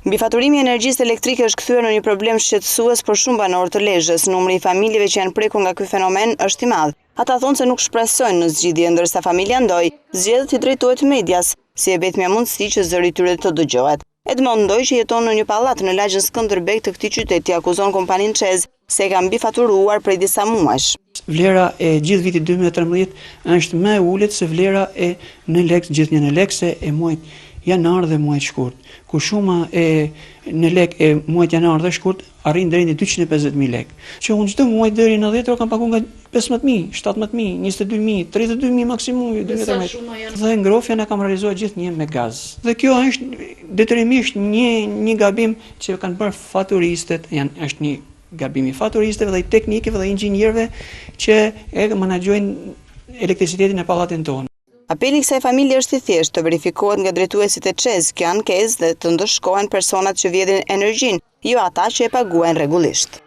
Mbifaturimi i energjisë elektrike është kthyer në një problem shqetësues për shumë banor të Lezhës. Numri i familjeve që janë prekur nga ky fenomen është i madh. Ata thonë se nuk shpresojnë në zgjidhje, ndërsa familja Ndoj zgjedh të drejtohet medias, si e vetmja mundësi që zëri i tyre të dëgjohet. Edmond Ndoj, që jeton në një pallat në lagjën Skënderbeg të këtij qyteti, akuzon kompaninë ÇEZ se ka mbifaturuar prej disa muajsh. Vlera e gjithë vitit 2013 është më e ulët se vlera e në lek, gjithnjë në lek se e muajt janar dhe muajt shkurt, ku shuma e në lek e muajt janar dhe shkurt arrin deri në 250.000 lek. Që unë çdo muaj deri në 10 euro kam paguar nga 15.000, 17.000, 22.000, 32.000 maksimum. Dhe ngrofja na kam realizuar gjithnjë me gaz. Dhe kjo është detyrimisht një gabim që kanë bërë faturistët, është një gabimi faturistëve dhe teknikëve dhe inxhinierëve që e menaxhojnë elektricitetin e pallatin tonë. Apeli i kësaj familje është i thjeshtë, të verifikohet nga drejtuesit e ÇEZ kjo ankesë dhe të ndëshkohen personat që vjedhin energjinë, jo ata që e paguajnë rregullisht.